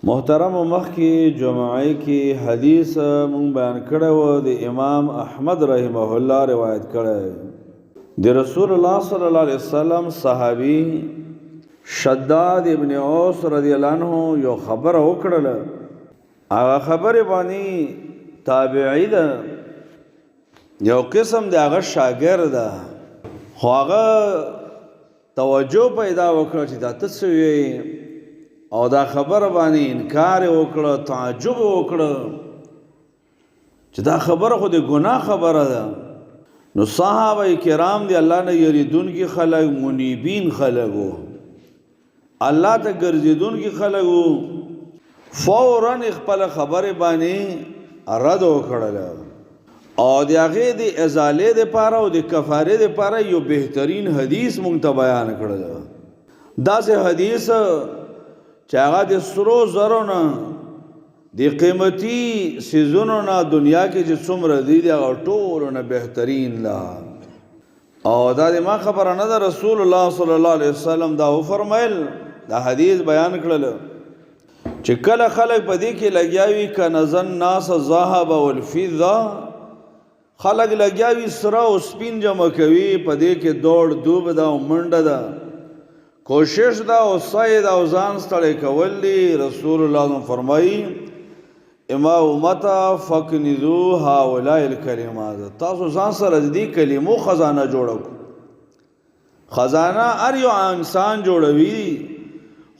محترم مخ کی جمعه کی حدیث مون بیان کړه و د امام احمد رحمه الله روایت کړه د رسول الله صلی الله علیه وسلم صحابي شداد ابن اوس رضی الله عنه یو خبر وکړه هغه خبره باندې تابعی ده یو قسم د هغه شاګرد ده خو هغه توجه پیدا وکړه چې دا تسوی او دا خبر باندې انکار وکړه تعجب وکړه چې دا خبره خو د ګناه خبره ده نو صحابه کرام دی الله نه یریدونکي خلک منیبین خلک وو الله ته ګرځیدونکي خلک وو فورا خپل خبره باندې رد وکړل او د هغه د ازاله د پاره او د کفاره د پاره یو بهترین حدیث مونږ ته بیان کړل دا سه حدیث چې هغه د سرو زرو نه د قیمتي سیزونو نه دنیا کې چې څومره دي هغه ټولو نه بهترین لا او دا د ما خبره نه ده رسول الله صلی الله علیه وسلم دا فرمایل دا حدیث بیان کړل چې کله خلک په دې کې لګیاوي کنزن ناس الذهب والفضه خلک لګیاوي سره او سپین جمع کوي په دې کې دوړ دوب دا منډه ده کوشش دا او سید او ځان ستړی کول دي رسول الله فرمایي اما امتا فکنذو هؤلاء الکلمات تاسو ځان سره دې کلمو خزانه جوړو خزانه ار یو انسان جوړوي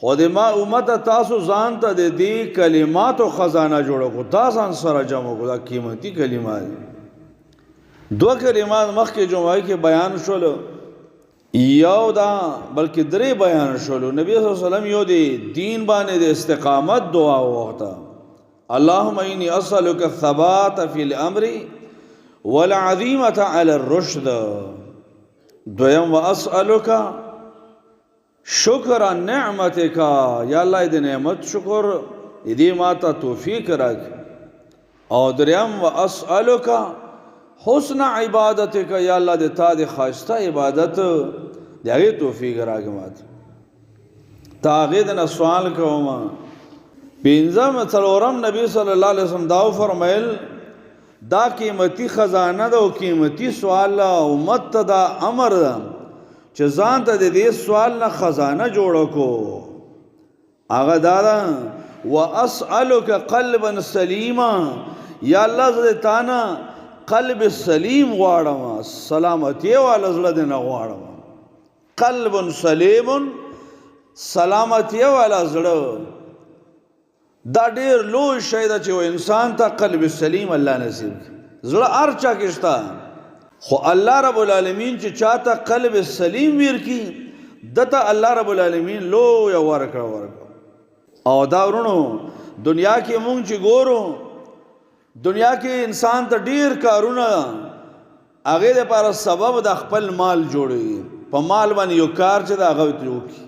خو د ما امتا تاسو ځان ته دې کلماتو خزانه جوړو تاسو سره جمع کو دا قیمتي کلمات دو کلمات مخکې جمعه کې بیان شول یو دا بلکې درې بیان شول نبی صلی الله علیه وسلم یو دی دین باندې د استقامت دعا وغوښته اللهم انی اسالک الثبات فی الامر والعزیمه علی الرشد دویم واسالک شکر نعمتک یا الله دې نعمت شکر دې ماته توفیق راک او دریم واسالک حسن عبادتک یا الله دې تا دې خاصه عبادت دغه توفیق راګمات تاغید نه سوال کوم پنځم څلورم نبی صلی الله علیه وسلم دا فرمایل دا قیمتي خزانه ده او قیمتي سوال امت ته دا امر ده چې ځان ته دې سوال نه خزانه جوړ کو هغه دا واسالک قلبا سلیما یا الله زه تانا قلب سلیم غواړم سلامتی والا زړه دې نه غواړم قلب سلیم سلامتی والا زړه دا ډېر لوی شی ده چې انسان ته قلب سلیم الله نصیب زړه ارچا کېشتا خو الله رب العالمین چې چاته قلب سلیم ورکی دته الله رب العالمین لوی ورکړه او دا ورونو دنیا کې مونږ چې ګورو دنیا کې انسان ته ډیر کارونه هغه لپاره سبب د خپل مال جوړي په مال باندې یو کار چې دا هغه وکړي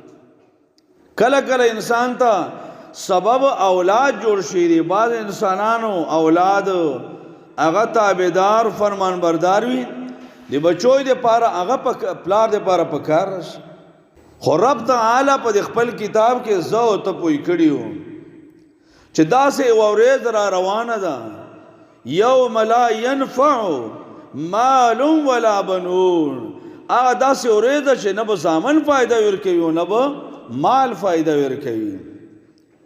کله کله انسان ته سبب اولاد جوړ شي دي بعض انسانانو اولاد هغه تابعدار فرمان بردار وي د بچوي د لپاره هغه پلار د لپاره پکار شي خو رب تعالی په خپل کتاب کې زو ته پوي کړیو چې دا سه اورید را روانه ده یوم لا ينفع مال ولا بنون دا سه اورید چې نه به زامن فائدہ ورکوي نه به مال فائدہ ورکوي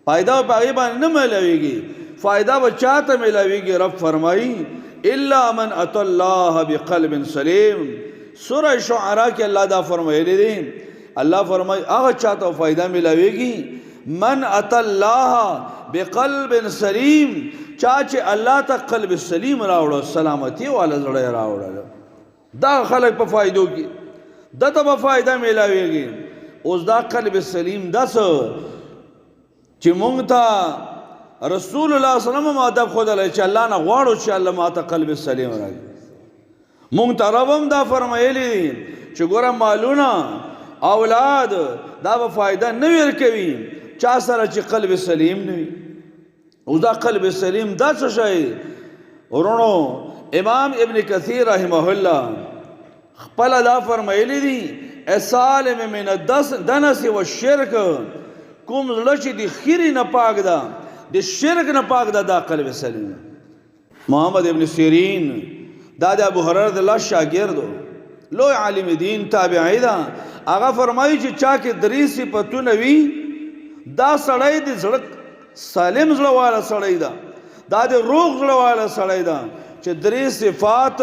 فائدہ په باندې نه ملويږي فائدہ بچاته ملويږي رب فرمایي الا من اتى الله بقلب سلیم سورہ شعراء کې الله دا فرمایلی دي الله فرمایي هغه چاته فائدہ ملويږي من اتى الله بقلب سلیم چاچه الله ته قلب سلیم راوړو سلامتی والا زړه راوړل دا خلک په فائدو کې دته په فائدہ ملاويږي اوس دا قلب سلیم داس چې مونږ ته رسول الله صلی الله علیه وسلم ادب خدای چې الله نه غواړو چې الله ماته قلب سلیم راکړي مونږ ته ربم دا فرمایلی چې ګوره مالونه اولاد دا په فائدہ نه ورکوي چا سره چې قلب سلیم نه وي او دا قلب سلیم دا څه شي ورونو امام ابن کثیر رحمه الله خپل دا فرمایلی دي اسالم من الدنس والشرك کوم زړه چې د خیرې نه پاک ده د شرک نه پاک ده دا قلب سلیم. محمد ابن سیرین دا د ابو هريره د الله شاګرد لوی عالم دین تابعی ده. هغه فرمایي چې چا کې درې صفتونه وي دا سړی د زړه سالم زړه والا سړی ده، دا د روغ زړه والا سړی ده چې درې صفات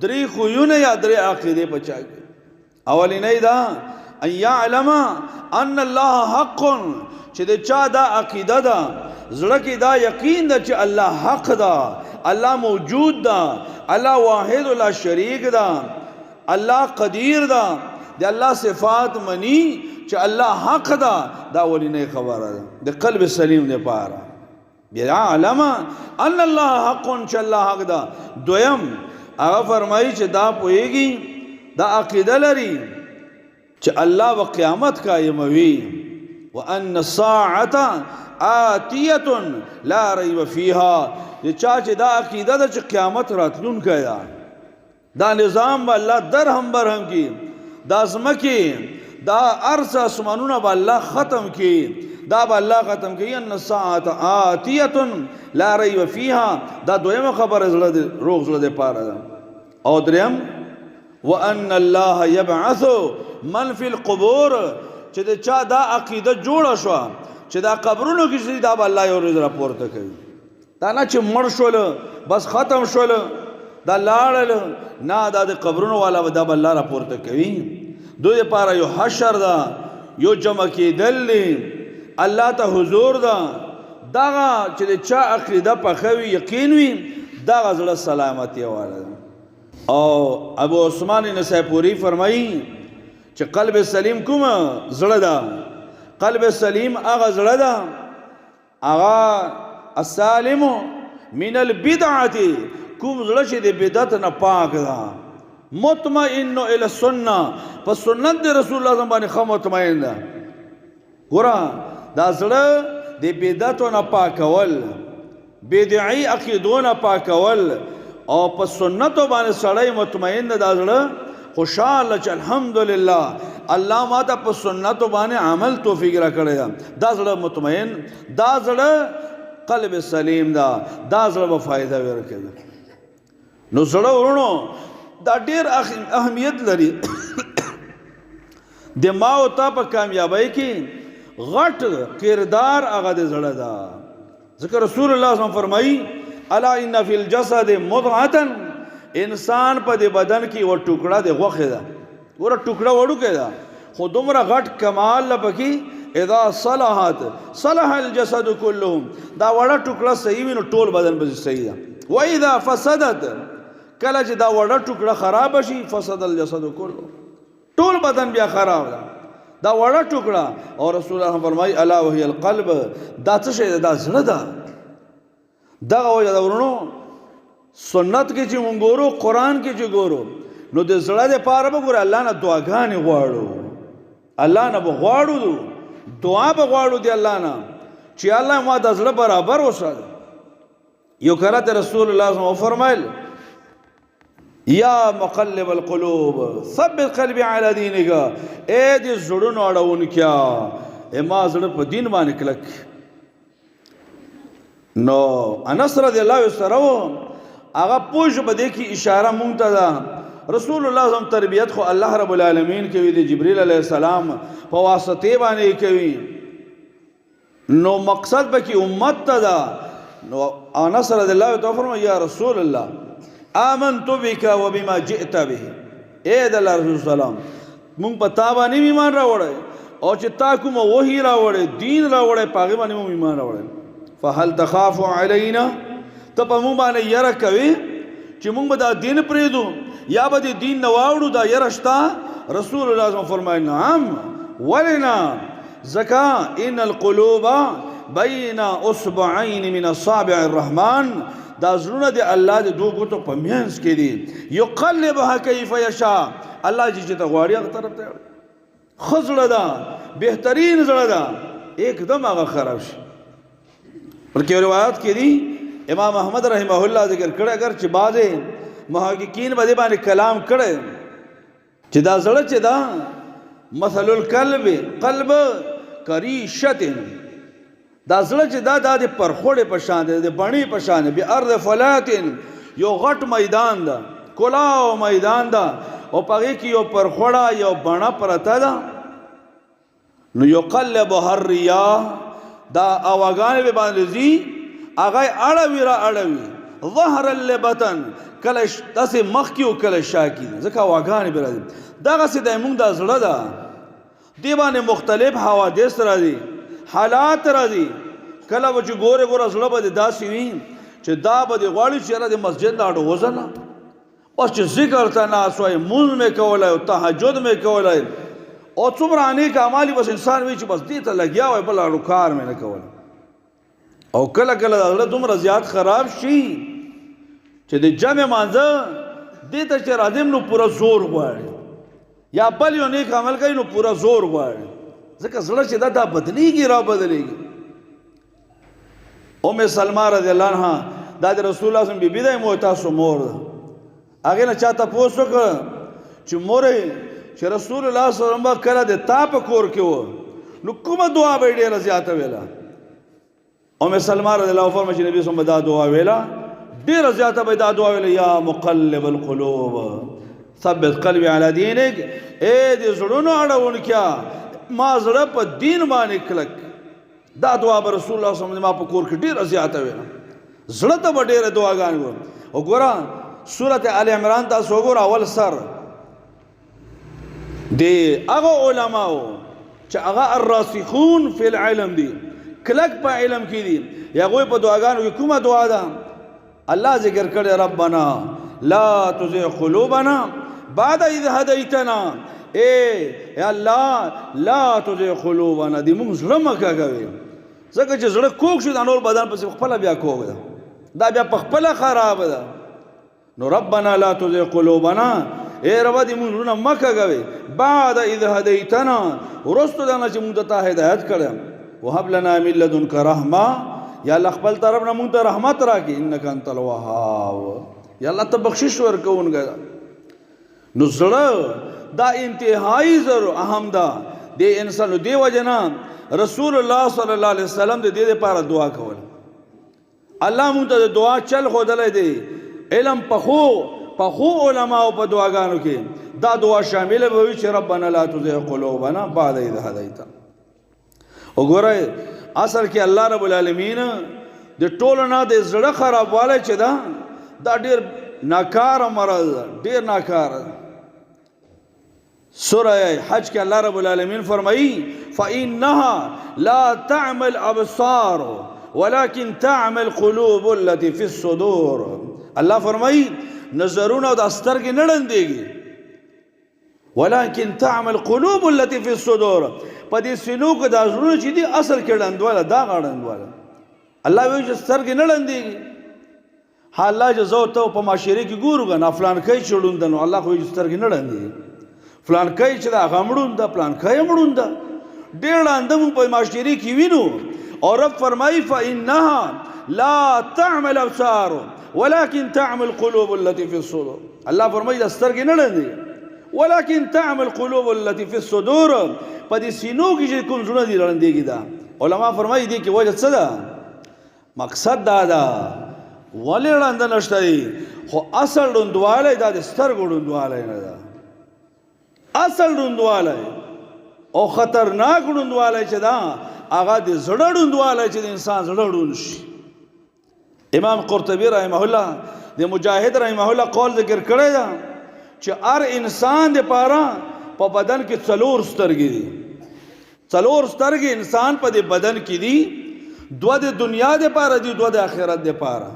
درې خویونه یا درې عقیدې په چا کې. اولینۍ ده ان یعلم ان الله حق، چې د چا دا عقیده ده زړه کې دا یقین ده چې الله حق ده، الله موجود ده، الله واحد لا شریک ده، الله قدیر ده، د الله صفات منی چې الله حق ده. دا ولینې خبره ده د قلب سلیم نه پاره. بیا علم ان الله حق، چې الله حق ده. دویم هغه فرمایي چې دا پوهیږي دا عقیده لري چې الله و قیامت قائموي، وان الساعه آتیه لا ریب فیها. چا چې دا عقیده ده چې قیامت راتلونکی ده، دا نظام به الله درهم برهم کی، دا ځمکې دا ارض اسمانونه به الله ختم کی، دا به الله ختم کی. ان الساعه آتیه لا ریب فیها، دا دویمه خبره زړه روغ زړه د پاره ده. او دریم وان الله یبعث من فی القبور، چې د چا دا عقیده جوړه شو چې دا قبرونو کې دا به الله یو ورځ راپورته کوي. دا نه چې مړ شول بس ختم شول دا لاړل، نه دا د قبرونو والا دا به الله راپورته کوي. دوی لپاره یو حشر ده، یو جمع کېدل دی، الله ته حضور ده. دغه چې د چا عقیده پخه وي یقین وي دغه زړه سلامتي والا ده. او ابو عثمان نسائپوری فرمایي چې قلب سلیم کوم زړه ده؟ قلب سلیم هغه زړه ده هغه السالم من البدعه، کوم زړه چې د بدعت نه پاک ده، مطمئن الى السنه، په سنت د رسول الله باندې خو مطمئن ده. ګوره دا زړه د بدعت نه پاکول، بدعي عقیدونه پاکول او په سنت باندې سړی مطمئن ده. دا زړه خوشاله چې الحمدلله الله ما ته په سنت باندې عمل توفیق را کړی ده. دا زړه مطمئن، دا زړه قلب سلیم ده، دا زړه به فائدہ ورکوي. نو زړه ورونو دا ډیر اهمیت لري. د ما او تا په کامیابی کې غټ کردار هغه د زړه ده. ذکر رسول الله صلی الله علیه وسلم فرمایي الا ان فی الجسد مضغه، انسان په د بدن کې و ټوکړه د غوښه ده، ور ټوکړه وړوکه ده، خو دومره غټ کمال لپاره اذا صلحت صلح الجسد كله، دا وړه ټوکړه صحیح وي نو ټول بدن به صحیح ده. و اذا فسدت، کله چې دا وړه ټوکړه خراب شي فسد الجسد كله، ټول بدن بیا خراب ده. دا وړه ټوکړه او رسول الله فرمایي الا وهي القلب، دا څه شی ده؟ دا زړه ده. دغه وجه دا ورونو سنت کې چې مونږ ګورو، قرآن کې چې ګورو، نو د زړه د پاره به ګوره الله نه دعاګانې غواړو، الله نه به غواړو، دعا به غواړو دی الله نه چې الله ما د زړه برابر وساتي. یو کرت رسول الله صلی الله علیه وسلم فرمایل یا مقلب القلوب ثبت قلبي على دينك، اے دې زړونو اړونکیا ما زړه په دین باندې کلک. نو انس رضی الله عنه سره هغه پوښ په دې کې اشاره مونږ ته ده. رسول الله صلی الله علیه وسلم تربیت خو الله رب العالمین کوي، د جبرئیل علیه السلام په واسطه باندې کوي، نو مقصد به کې امت ته ده. نو انس رضی الله عنه فرمایي یا رسول الله آمنت بك وبما جئت به، اے د الله رسول سلام مونږ په تا باندې ایمان راوړی او چې تا کوم وحی راوړی دین راوړی پاغه باندې مونږ ایمان راوړی. فهل تخاف علينا، ته په مونږ باندې یره کوي چې مونږ به دا دین پرېږدو یا به د دین نه واوړو؟ دا یره شته؟ رسول الله صلی الله علیه وسلم فرمایي نعم ولنا زکا ان القلوب بین اصبعین من اصابع الرحمن، دا زړونه د الله د دوه ګوتو په منځ کې دي. یقلبها کیف یشاء، الله چې ته غواړي هغه طرف ته خزړه ده، بهترین زړه ده، एकदम هغه خراب شي. بلکې روایت کې دي امام احمد رحمه الله ذکر کړه، اگر چې بعضې محققین به دې باندې کلام کړي چې دا زړه چې دا مثل القلب، قلب کریشتن دا زړه چې دا د پرخوړې په شان دی د بڼې په شان دی بارض فلاتن یو غټ میدان ده کلاو میدان ده او پغې کې یو پرخوړه یو بڼه پرته ده نو یقلبها الریاح دا اواګانې به باندې ځي هغه اړوي را اړوي ظهرا لبطن کله داسې مخکې او کله شاکي ځکه اواګانې به راځي دغسې دی مونږ دا زړه ده دې باندې مختلف حوادث راځي حالات راځي کله به چې ګوره زړه به دې داسې وي چې دا به دې غواړي چې یاره د مسجد لاړو وځنه بس چې ذکر ته ناست وای مونځ مې کولی او تهجد مې کولی او څومره نیک اعمال بس انسان وي چې بس دې ته لګیا وای بل اړو کار مې نه کولی او کله کله د زړه دومره زیات خراب شي چې د جمع مانځه دې ته چې راځم نو پوره زور غواړي یا بل یو نیک عمل کوي نو پوره زور غواړي ځکه زړه چې دا بدلیږي را بدلیږي ام سلمہ رضی الله عنها دا د رسول الله صلی الله علیه وسلم بیبي ده مو تاسو مور ده هغې نه چا تپوس وکړه چې مورې چې رسول الله صلی الله علیه وسلم کله د تا په کور کې و نو کومه دعا به یې ډېره زیاته ویله ام سلمہ رضی الله عنها فرمایي چې نبي صلی الله علیه وسلم دا دعا ویله ډېره زیاته به دا دعا ویله یا مقلب القلوب ثبت قلبي على دينك اے دې زړونو اړونکیا ما زړه په دین باندې کلک دا دعا به رسول الله صلی الله علیه وسلم ما په کور کې ډېره زیاته ویله زړه ته به ډېره دعاګانې وه وګوره سورت آل عمران تاسو وګوره اول سر د هغه علماو چې هغه الراسخون فی العلم دي کلک په علم کې دي هغوی په دعاګانو کې کومه دعا ده الله ذکر کړی ربنا لا تزغ قلوبنا بعد اذ هديتنا اے الله لا تزغ قلوبنا دې موږ زړه مه کاږوي ځکه چې زړه کوږ شي د نور بدن پسې خپله بیا کوږ ده دا بیا په خپله خرابه ده نو ربنا لا تزغ قلوبنا اے رب دې موږ زړونه مه کاږوي بعد اذ هديتنا وروسته د نه چې موږ ته هدایت کړی وهب لنا من لدنک رحمه یا الله خپل طرف نه موږ ته رحمت راکړي انک انت الوهاب یا الله ته بخشش ورکوونکی نو زړه دا انتهایی ضرور اهم ده د انسان دې وجه نه رسول الله صلی الله علیه وسلم د دې لپاره دعا کول الله مونږ ته د دعا چل ښودلی دی علم پخو علماو په دعاګانو کې دا دعا شامله به وي چې ربنا لا تزغ قلوبنا بعد اذ هديتنا وګورئ اصل کې الله رب العالمین د ټولو نه د زړه خرابوالی چې دا ډېر ناکاره مرض ده ډېر ناکاره سوره حج کې الله رب العالمین فرمایي فإنها لا تعمى الأبصار ولكن تعمى القلوب التي في الصدور الله فرمایي نظرونه او د سترګې نه ړندېږي ولكن تعمى القلوب التي في الصدور په دې سینو کې دا زړونه چې دي اصل کې ړندواله دا ړندواله الله وایي چې سترګې نه ړندېږي حالا چې زه ته په معاشرې کې ګورو کنه فلانکی چې ړوند ده نو الله خو یې سترګې نه ړندېږي فلانکی چې دا هغه مړوند ده فلانکی یې مړوند ده ډېر ړانده مونږ په معاشرې کې وینو او رب فرمایي فإنها لا تعمى الأبصار ولكن تعمى القلوب التي في الصدور الله فرمایي دا سترګې نه ړندېږي ولكن تعمى القلوب التي في الصدور په دې سینو کې چې کوم زړه دي ړندېږي دا علما فرمایي دې کې وجه څه ده مقصد دا ده ولې ړانده نشته دي خو اصل ړوندوالی دا د سترګو ړوندوالی نه ده اصل ړوندوالی او خطرناک ړوندوالی چې ده هغه د زړه ړوندوالی چې د انسان زړه ړوند شي امام قرطبي رحمه الله د مجاهد رحمه الله قول ذکر کړی ده چې هر انسان دپاره په بدن کې څلور سترګې دي څلور سترګې انسان په دې بدن کې دي دوه د دنیا دپاره دي دوه د آخرت دپاره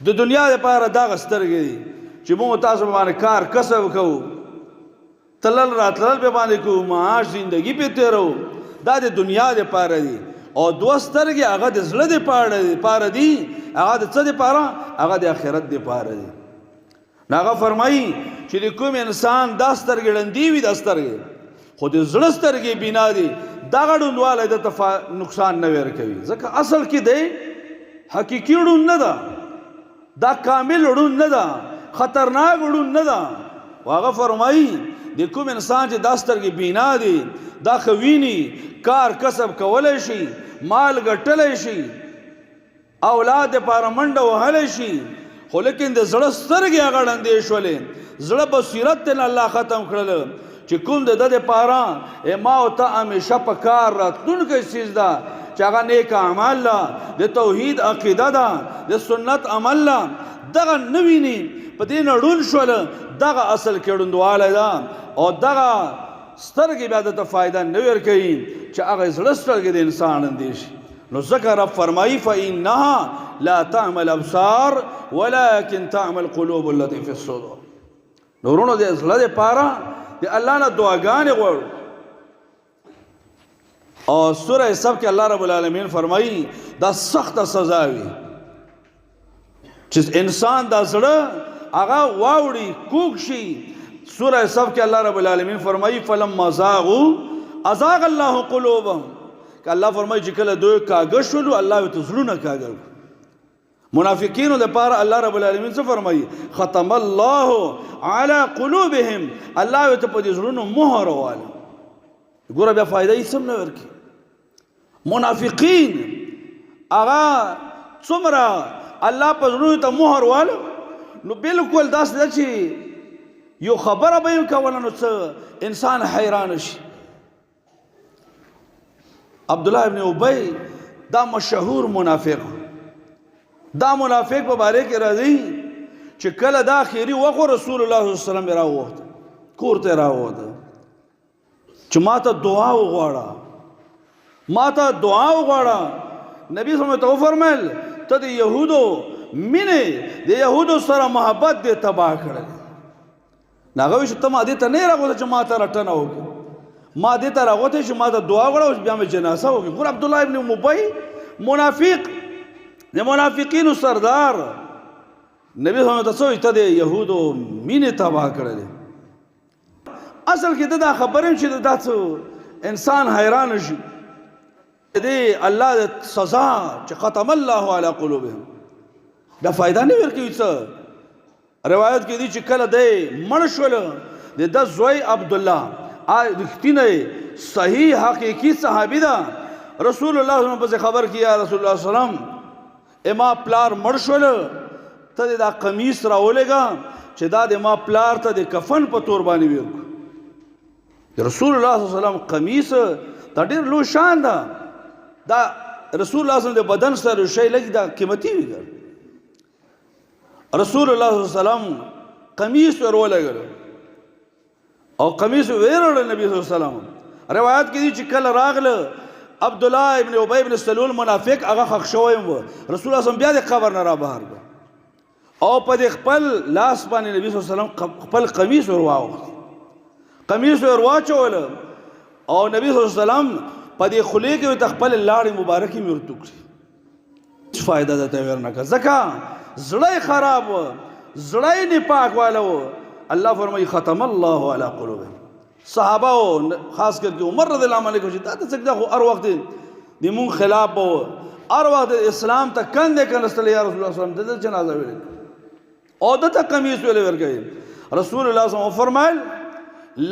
د دنیا دپاره دغه سترګې دي چې موږ تاسو باندې کار کسب کوو تلل راتلل په باندې کوو معاش زندگی په تیرو دا د دنیا دپاره دي او دوه سترګې هغه د زړه دپاره دي هغه د څه دپاره هغه د آخرت دپاره دي نو هغه فرمایي چې د کوم انسان دا سترګې ړندې وي دا سترګې خو د زړه سترګې بینا دي دغه ړوندوالی د ته نقصان نه ورکوي ځکه اصل کې دی حقیقي ړوند نه ده دا کامل ړوند نه ده خطرناک ړوند نه ده هغه فرمایي د کوم انسان چې دا سترګې بینا دي دا ښه ویني کار کسب کولی شي مال ګټلی شي اولاد دپاره منډه وهلی شي خو لیکن د زړه سترګې هغه ړندې شولې زړه بصیرت ته نه الله ختم کړل چې کوم د ده دپاره ما او ته همیشه په کار راتلونکی څیز ده چې هغه نیک اعمال ده د توحید عقیده ده د سنت عمل ده دغه نه ویني په دې نه ړوند شول دغه اصل کې ړوندوالی ده او دغه سترګې بیا دته فایده نه ورکوي چې هغه زړه سترګې د انسان ړندې شي نو ځکه رب فرمایي فإنها لا تعمى الأبصار ولكن تعمى القلوب التي في الصدور نو ورونو د زړه دپاره د الله نه دعاګانې غواړو او سوره صف کې الله رب العالمین فرمایي دا سخته سزا وي چې انسان دا زړه هغه واوړي کوږ شي سوره صف کې الله رب العالمین فرمایي فلما زاغوا ازاغ الله قلوبهم کہ اللہ فرمائی چې کله دوی کاږه شولو الله ورته زړونه کاږه منافقینو دپاره الله رب العالمین څه فرمایي ختم الله على قلوبهم الله ورته په دې زړونو مهر وواله ګوره بیا فایده هېڅ هم نه ورکړي منافقین هغه څومره الله په زړونو ته مهر واله نو بلکل داسې ده چې یو خبره به یې کوله نو څه انسان حیران شي عبداللہ ابن ابی دا مشهور منافق دا منافق په باره کې راځي چې کله دا اخري وخت رسول الله صلی الله علیه وسلم راووت کور ته راووت چې ماته دعا وغواړه ماته دعا وغواړه نبی صلی الله علیه وسلم فرمایل ته د یهودو مینې د یهودو سره محبت دې تباه کړل هغه وایي چې ته ما دې ته نه راغوته چې ماته رټنه وکړې ما دې ته راغوته چې ما ته دعا وغواړه بیا مې جنازه وکړي ګوره عبدالله ابن ابی منافق د منافقینو سردار نبی صلی الله علیه وسلم ته د یهودو مینې تباه کړلې اصل کې دا خبره چې دا انسان حیران شي دې الله د سزا چې ختم الله علی قلوبهم دا فایده نه ورکوي څه روایت کې دي چې کله دی مړ شول د ده زوی عبدالله رښتینی صحیح حقیقي صحابي ده رسول الله صلی الله علیه وسلم پسې خبر کیا رسول الله صلی الله علیه وسلم اما پلار مړ شول ته دا قمیص راولېږه چې دا د ما پلار ته د کفن په تور باندې ویوکړو رسول الله صلی الله علیه وسلم قمیص دا ډېر لوی شان ده دا رسول الله صلی الله علیه وسلم د بدن سره شی لږ دا قیمتي وي رسول الله صلی الله علیه وسلم قمیص ورولېږه او قمیص ویرول نبی صلی الله علیه وسلم روایت کې دي چې کله راغله عبدالله ابن ابی ابن سلول منافق هغه خښ شوی و رسول الله صلی الله علیه وسلم بیا د قبر نه را بهر کړ او په دې خپل لاس باندې نبی صلی الله علیه وسلم خپل قمیص ورواوښت قمیص ورواچول او نبی صلی الله علیه وسلم په دې خولې کې ورته خپل لاړې مبارکې مې ورته کړې څه فایده درته ورنه کړه ځکه زړه خراب و زړه نپاک والا و الله فرمایي ختم الله علی قلوبهم صحابه خاص کر کے عمر رضی اللہ عنہ کو دا ته څنګه خو هر وخت د مون خلاف و هر وخت اسلام ته کنده کنستل یا رسول الله صلی الله علیه وسلم د جنازه ویل او دته قمیص ویل ورګي رسول الله صلی الله علیه وسلم فرمایل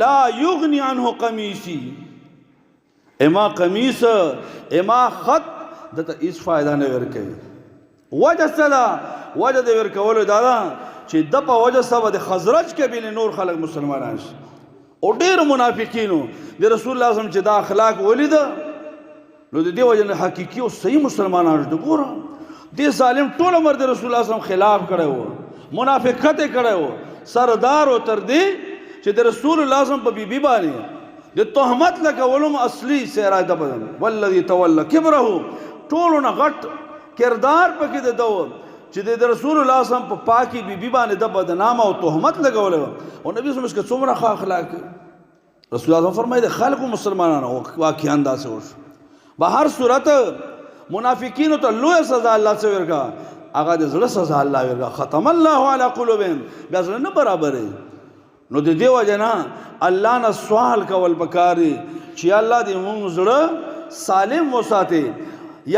لا یغنی عنه قمیصی اما قمیص اما خط دته هیڅ فائدہ نه ورکوي وجه صدا وجه د ورکولو دا چې د په وجه سبا د خزرج قبیله نور خلک مسلمانان شي او ډېر منافقینو د رسول الله صلی الله علیه وسلم چې دا اخلاق ولید نو د دې وجه نه حقيقي او صحیح مسلمانان دي ګوره دې ظالم ټول عمر د رسول الله صلی الله علیه وسلم خلاف کړی و منافقت کړی و سردار او تر دې چې د رسول الله صلی الله علیه وسلم په بیبي باندې د تهمت لګولم اصلي سیرا د بدن والذي تولى كبره ټولو نه غټ کردار پکې د دوه چې د رسول الله صلی الله علیه وسلم په پاکي بیبي باندې د بدنام او تهمت لګولې او نبی صلی الله علیه وسلم څومره ښه اخلاق رسول الله فرمایي د خلکو مسلمانانو واقعا انداز وشو به هر صورت منافقینو ته لوی سزا الله څه ورکا هغه د زړه سزا الله ورکا ختم الله علی قلوبهم بیا زړه نه برابرې نو د دې وجه نه الله نه سوال کول پکاري چې الله دې موږ زړه سالم وساتي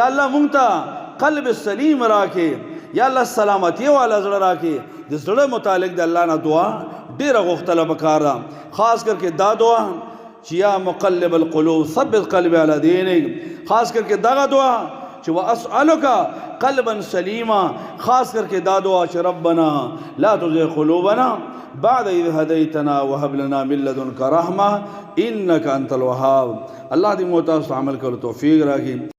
یا الله موږ ته قلب سلیم راکې یا الله سلامتی والا زړه راکې د زړه متعلق د الله نه دعا ډیره غوښتله پکار ده خاص کر کے دا دعا چې یا مقلب القلوب ثبت قلبي على دينك، خاص کر کے دا دعا چې واسألك قلبا سلیما، خاص کر کے دا دعا چې ربنا لا تزغ قلوبنا بعد إذ هديتنا وهب لنا من لدنك رحمة إنك أنت الوهاب. الله دې مو تاسو عمل کولو توفیق راکړي.